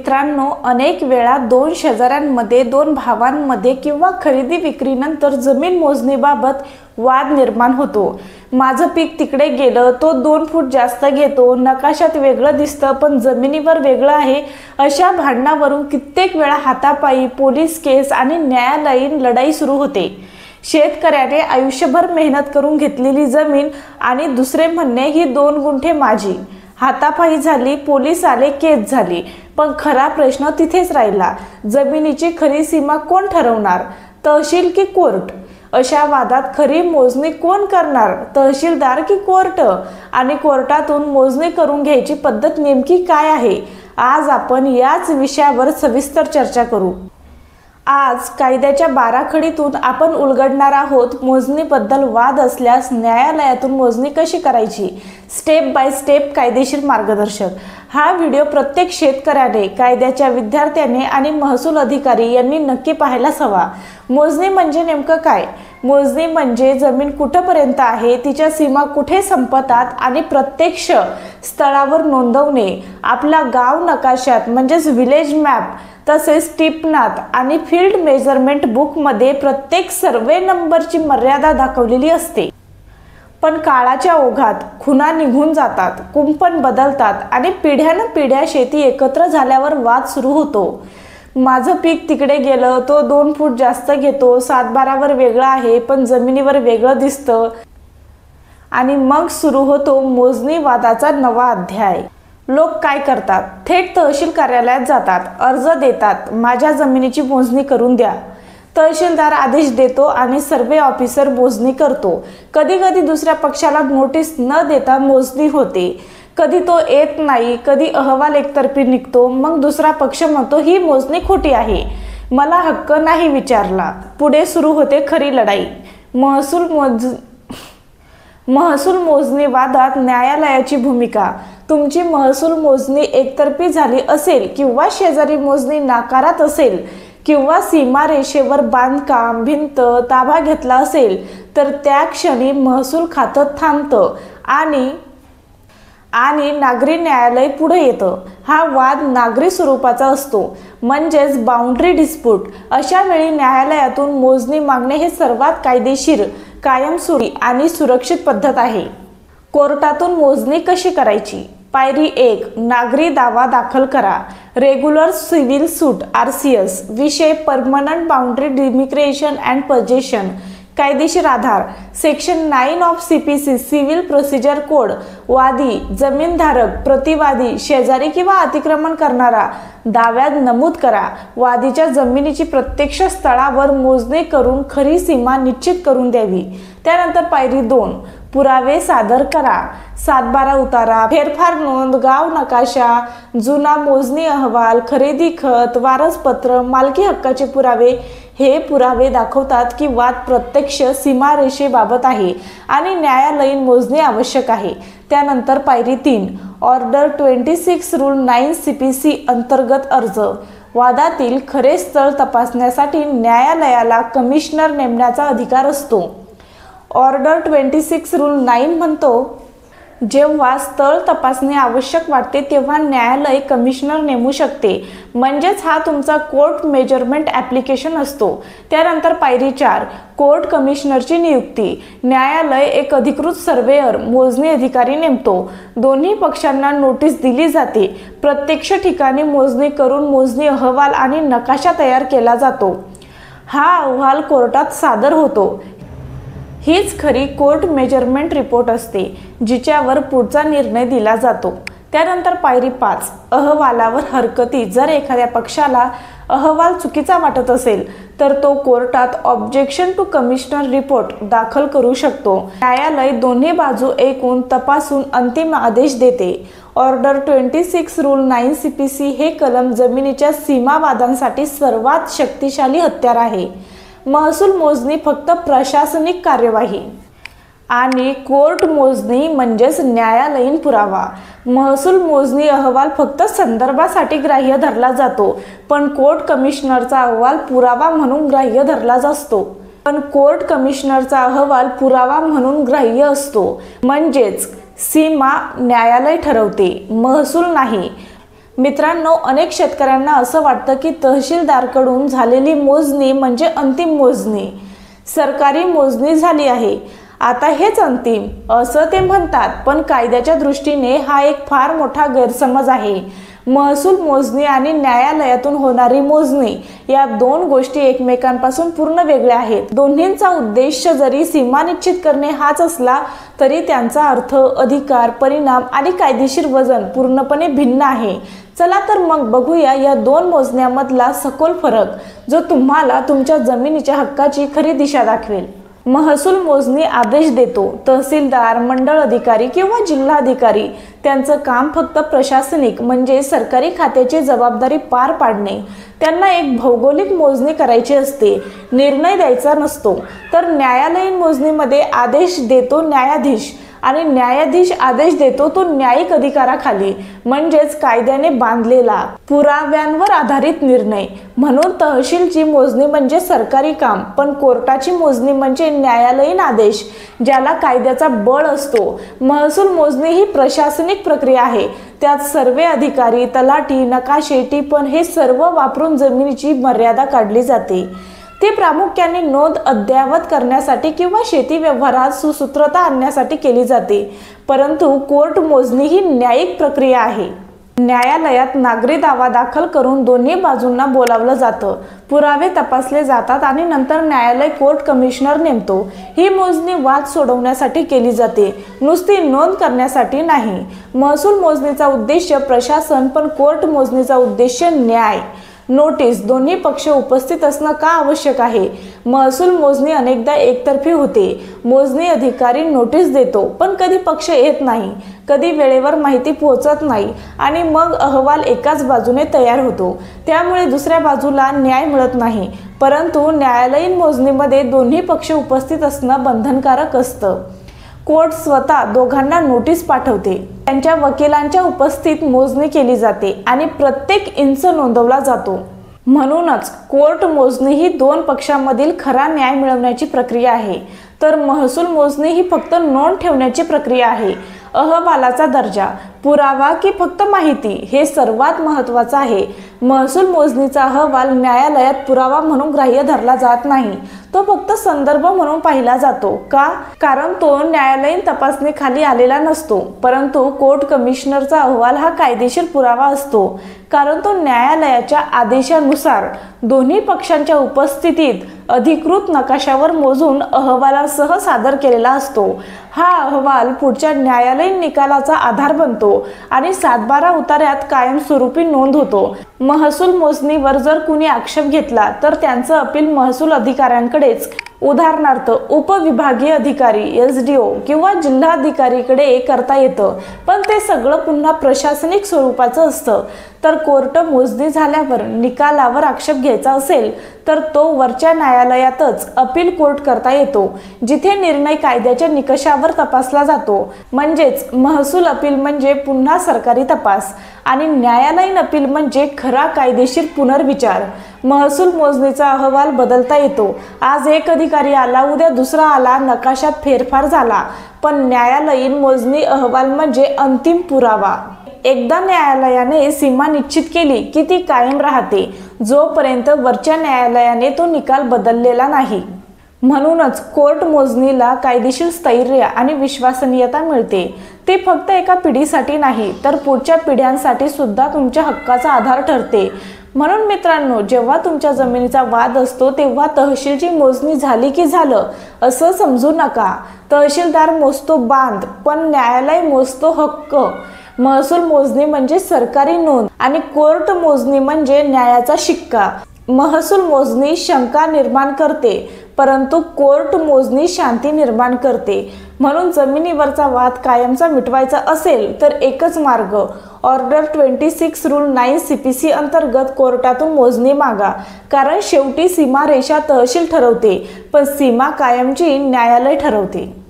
मित्रांनो, अनेक वेळा दोन शेजाऱ्यांमध्ये, दोन भावांमध्ये किंवा खरेदी विक्रीनंतर जमीन मोजणीबाबत वाद निर्माण होतो। माझं पीक तिकडे गेलं, तो 2 फूट जास्त घेतो, नकाशात वेगळं दिसतं पण जमिनीवर वेगळं आहे, अशा भांडणावरून कित्येक वेळा हातापायी, पोलीस केस आणि न्यायालयीन लढाई सुरू होते। शेतकऱ्याने आयुष्यभर मेहनत करून घेतलेली जमीन आणि दुसरे म्हणणे ही 2 गुंठे माझी, हातापायी झाली, पोलीस आले, केस झाली, पण खरा प्रश्न तिथेच राहिला, जमिनीची खरी सीमा कोण ठरवणार, तहसील की कोर्ट? अशा वादात खरी मोजणी कोण करणार, तहसीलदार की कोर्ट? आणि कोर्टातून मोजणी करून घ्यायची पद्धत नेमकी काय आहे? आज आपण याच विषयावर सविस्तर चर्चा करू। आज कायद्याच्या बाराखडीतून आपण उलगडणार आहोत मोजणीबद्दल वाद असल्यास न्यायालयातून मोजणी कशी करायची, स्टेप बाय स्टेप कायदेशीर मार्गदर्शक। हा व्हिडिओ प्रत्येक शेतकऱ्याने, कायद्याच्या विद्यार्थ्याने आणि महसूल अधिकारी यांनी नक्की पाहायलाच हवा। मोजणी म्हणजे नेमकं काय? मोजणी म्हणजे जमीन कुठपर्यंत आहे, तिच्या सीमा कुठे संपतात आणि प्रत्यक्ष स्थळावर नोंदवणे। आपला गाव नकाशात म्हणजेच विलेज मॅप, तसेच टिपणात आणि फील्ड मेजरमेंट बुकमध्ये प्रत्येक सर्वे नंबरची मर्यादा दाखवलेली असते। पण काळाच्या ओघात खुणा निघून जातात, कुंपण बदलतात आणि पिढ्यानपिढ्या शेती एकत्र झाल्यावर वाद सुरू होतो। माझं पीक तिकडे गेलं, तो 2 फूट जास्त घेतो, 7/12वर वेगळं आहे पण जमिनीवर वेगळं दिसतं, आणि मग सुरू होतो मोजणी वादाचा नवा अध्याय। लोक काय करतात? थेट तहसील कार्यालयात जातात, अर्ज देतात, माझ्या जमिनीची मोजणी करून द्या। तहसीलदार आदेश देतो आणि सर्वे ऑफिसर मोजणी करतो। कधी कधी दुसऱ्या पक्षाला नोटीस न देता मोजणी होते, कधी तो येत नाही, कधी अहवाल एकतर्फी निघतो, मग दुसरा पक्ष म्हणतो ही मोजणी खोटी आहे, मला हक्क नाही विचारला। पुढे सुरू होते खरी लढाई। महसूल मोजणी वादात न्यायालयाची भूमिका। तुमची महसूल मोजणी एकतर्फी झाली असेल किंवा शेजारी मोजणी नाकारत असेल किंवा सीमारेषेवर बांधकाम, भिंत, ताबा घेतला असेल तर त्या क्षणी महसूल खातं थांबतं आणि नागरी न्यायालय पुढे येतं। हा वाद नागरी स्वरूपाचा असतो, म्हणजेच बाउंड्री डिस्प्यूट। अशा वेळी न्यायालयातून मोजणी मागणे हे सर्वात कायदेशीर, कायमस्वरूपी आणि सुरक्षित पद्धत आहे। कोर्टातून मोजणी कशी करायची? पायरी 1, नागरी दावा दाखल करा। Regular civil suit RCS। विषय permanent boundary demarcation and possession. कायदेशीर आधार section 9 of CPC civil procedure code. वादी, जमीनधारक, प्रतिवादी, शेजारी किंवा अतिक्रमण करणारा दाव्यात नमूद करा। वादीच्या जमिनीची प्रत्यक्ष स्थळावर मोजणी करून खरी सीमा निश्चित करून द्यावी। त्यानंतर पायरी 2, पुरावे सादर करा। 7/12 उतारा, फेरफार नोंद, गाव नकाशा, जुना मोजणी अहवाल, खरेदी खत, वारसपत्र, मालकी हक्काचे पुरावे। हे पुरावे दाखवतात की वाद प्रत्यक्ष सीमारेषेबाबत आहे आणि न्यायालयीन मोजणी आवश्यक आहे। त्यानंतर पायरी 3, ऑर्डर 26 रूल 9 CPC अंतर्गत अर्ज। वादातील खरे स्थळ तपासण्यासाठी न्यायालयाला कमिशनर नेमण्याचा अधिकार असतो। ऑर्डर 26 रूल 9 म्हणतो, जेव्हा स्थळ तपासणी आवश्यक वाटते तेव्हा न्यायालय कमिशनर नेमू शकते, म्हणजेच हा तुमचा कोर्ट मेजरमेंट ॲप्लिकेशन असतो। त्यानंतर पायरी 4, कोर्ट कमिशनरची नियुक्ती। न्यायालय एक अधिकृत सर्वेयर, मोजणी अधिकारी नेमतो। दोन्ही पक्षांना नोटीस दिली जाते, प्रत्यक्ष ठिकाणी मोजणी करून मोजणी अहवाल आणि नकाशा तयार केला जातो। हा अहवाल कोर्टात सादर होतो। हीच खरी कोर्ट मेजरमेंट रिपोर्ट असते, जिच्यावर पुढचा निर्णय दिला जातो। त्यानंतर पायरी 5, अहवालावर हरकती। जर एखाद्या पक्षाला अहवाल चुकीचा वाटत असेल तर तो कोर्टात ऑब्जेक्शन टू कमिशनर रिपोर्ट दाखल करू शकतो। न्यायालय दोन्ही बाजू ऐकून तपासून अंतिम आदेश देते। ऑर्डर 26 रूल 9 CPC हे कलम जमिनीच्या सीमावादांसाठी सर्वात शक्तिशाली हत्यार आहे। महसूल मोजणी फक्त प्रशासनिक कार्यवाही आणि कोर्ट मोजणी म्हणजेच न्यायालयीन पुरावा। महसूल मोजणी अहवाल फक्त संदर्भासाठी ग्राह्य धरला जातो, पण कोर्ट कमिशनरचा अहवाल पुरावा म्हणून ग्राह्य धरला असतो। म्हणजेच सीमा न्यायालय ठरवते, महसूल नाही। मित्रांनो, अनेक शेतकऱ्यांना असं वाटतं की तहसीलदारकडून झालेली मोजणी म्हणजे अंतिम मोजणी, सरकारी मोजणी झाली आहे, आता हेच अंतिम असं ते म्हणतात. पण कायद्याच्या दृष्टीने हा एक फार मोठा गैरसमज आहे. महसूल मोजणी आणि न्यायालयातून होणारी मोजणी या दोन गोष्टी एकमेकांपासून पूर्ण वेगळ्या आहेत. दोन्हींचा उद्देश जरी सीमा निश्चित करणे हाच असला तरी त्यांचा अर्थ, अधिकार, परिणाम आणि कायदेशीर वजन पूर्णपणे भिन्न आहे. चला तर मग बघूया या दोन मोजण्यामधला सखोल फरक, जो तुम्हाला तुमच्या जमिनीच्या हक्काची खरी दिशा दाखवेल. महसूल मोजणी आदेश देतो. तहसीलदार, मंडळ अधिकारी किंवा जिल्हाधिकारी त्यांचं काम फक्त प्रशासनिक म्हणजे सरकारी खात्याची जबाबदारी पार पाडणे. त्यांना एक भौगोलिक मोजणी करायची असते, निर्णय द्यायचा नसतो. तर न्यायालयीन मोजणीमध्ये आदेश देतो न्यायाधीश आणि न्यायाधीश आदेश देतो तो न्यायिक अधिकाराखाली, म्हणजेच कायद्याने बांधलेला पुराव्यांवर आधारित निर्णय. म्हणून तहसीलची मोजणी म्हणजे सरकारी काम, पण कोर्टाची मोजणी म्हणजे न्यायालयीन आदेश, ज्याला कायद्याचा बळ असतो. महसूल मोजणी ही प्रशासनिक प्रक्रिया आहे. त्यात सर्वे अधिकारी, तलाठी, नकाशे, टिपण हे सर्व वापरून जमिनीची मर्यादा काढली जाते. ते प्रामुख्याने नोंद अद्ययावत करण्यासाठी किंवा शेती व्यवहारात सुसूत्रता आणण्यासाठी केली जाते. परंतु कोर्ट मोजणी ही न्यायिक प्रक्रिया आहे. न्यायालयात नागरी दावा दाखल करून दोन्ही बाजूंना बोलावलं जातं, पुरावे तपासले जातात आणि नंतर न्यायालय कोर्ट कमिशनर नेमतो. ही मोजणी वाद सोडवण्यासाठी केली जाते, नुसती नोंद करण्यासाठी नाही. महसूल मोजणीचा उद्देश प्रशासन, पण कोर्ट मोजणीचा उद्देश न्याय. नोटीस, दोन्ही पक्ष उपस्थित असणं का आवश्यक आहे? महसूल मोजणी अनेकदा एकतर्फी होते. मोजणी अधिकारी नोटीस देतो, पण कधी पक्ष येत नाही, कधी वेळेवर माहिती पोहोचत नाही आणि मग अहवाल एकाच बाजूने तयार होतो. त्यामुळे दुसऱ्या बाजूला न्याय मिळत नाही. परंतु न्यायालयीन मोजणीमध्ये दोन्ही पक्ष उपस्थित असणं बंधनकारक असतं. कोर्ट स्वतः दोघांना नोटीस पाठवते. त्यांच्या वकिलांच्या उपस्थितीत मोजणी केली जाते आणि प्रत्येक इंच नोंदवला जातो. म्हणूनच कोर्ट मोजणी ही दोन पक्षांमधील खरा न्याय मिळवण्याची प्रक्रिया आहे. तर महसूल मोजणी ही फक्त नोंद ठेवण्याची प्रक्रिया आहे. अहवालाचा दर्जा, पुरावा की फक्त माहिती, हे सर्वात महत्त्वाचं आहे. महसूल मोजणीचा अहवाल न्यायालयात पुरावा म्हणून ग्राह्य धरला जात नाही, तो फक्त संदर्भ म्हणून पाहिला जातो. का? कारण तो न्यायालयीन तपासणीखाली आलेला नसतो. परंतु कोर्ट कमिशनरचा अहवाल हा कायदेशीर पुरावा असतो, कारण तो न्यायालयाच्या आदेशानुसार दोन्ही पक्षांच्या उपस्थितीत अधिकृत नकाशावर मोजून अहवालासह सादर केलेला असतो. हा अहवाल पुढच्या न्यायालयीन निकालाचा आधार बनतो आणि 7/12 उतार्यात कायमस्वरूपी नोंद होतो. महसूल मोजणीवर जर कुणी आक्षेप घेतला तर त्यांचं अपील महसूल अधिकाऱ्यांकडेच, उदाहरणार्थ उपविभागीय अधिकारी SDO किंवा जिल्हाधिकारीकडे करता येतं. पण ते सगळं पुन्हा प्रशासनिक स्वरूपाचं असतं. तर कोर्ट मोजणी झाल्यावर निकालावर आक्षेप घ्यायचा असेल तर तो वरच्या न्यायालयातच अपील कोर्ट करता येतो, जिथे निर्णय कायद्याच्या निकषावर तपासला जातो. म्हणजेच महसूल अपील म्हणजे पुन्हा सरकारी तपास आणि न्यायालयीन अपील म्हणजे खरा कायदेशीर पुनर्विचार. महसूल मोजणीचा अहवाल बदलता येतो. आज एक अधिकारी आला, उद्या दुसरा आला, नकाशात फेरफार झाला. पण न्यायालयीन मोजणी अहवाल म्हणजे अंतिम पुरावा. एकदा न्यायालयाने सीमा निश्चित केली की ती कायम राहते, जोपर्यंत वरच्या न्यायालयाने तो निकाल बदललेला नाही. म्हणूनच कोर्ट मोजणीला कायदेशीर स्थैर्य आणि विश्वसनीयता मिळते. ते फक्त एका पिढीसाठी नाही, तर पुढच्या पिढ्यांसाठी सुद्धा तुमच्या हक्काचा आधार ठरते. म्हणून मित्रांनो, जेव्हा तुमच्या जमिनीचा वाद असतो तेव्हा तहसीलची मोजणी झाली की झालं असं समजू नका. तहसीलदार मोजतो बांध, पण न्यायालय मोजतो हक्क. महसूल मोजणी म्हणजे सरकारी नोंद आणि कोर्ट मोजणी म्हणजे न्यायाचा शिक्का. महसूल मोजणी शंका निर्माण करते, परंतु कोर्ट मोजणी शांती निर्माण करते. म्हणून जमिनीवरचा वाद कायमचा मिटवायचा असेल तर एकच मार्ग, ऑर्डर 26 रूल 9 CPC अंतर्गत कोर्टातून मोजणी मागा. कारण शेवटी सीमारेषा तहसील ठरवते, पण सीमा कायमची न्यायालय ठरवते.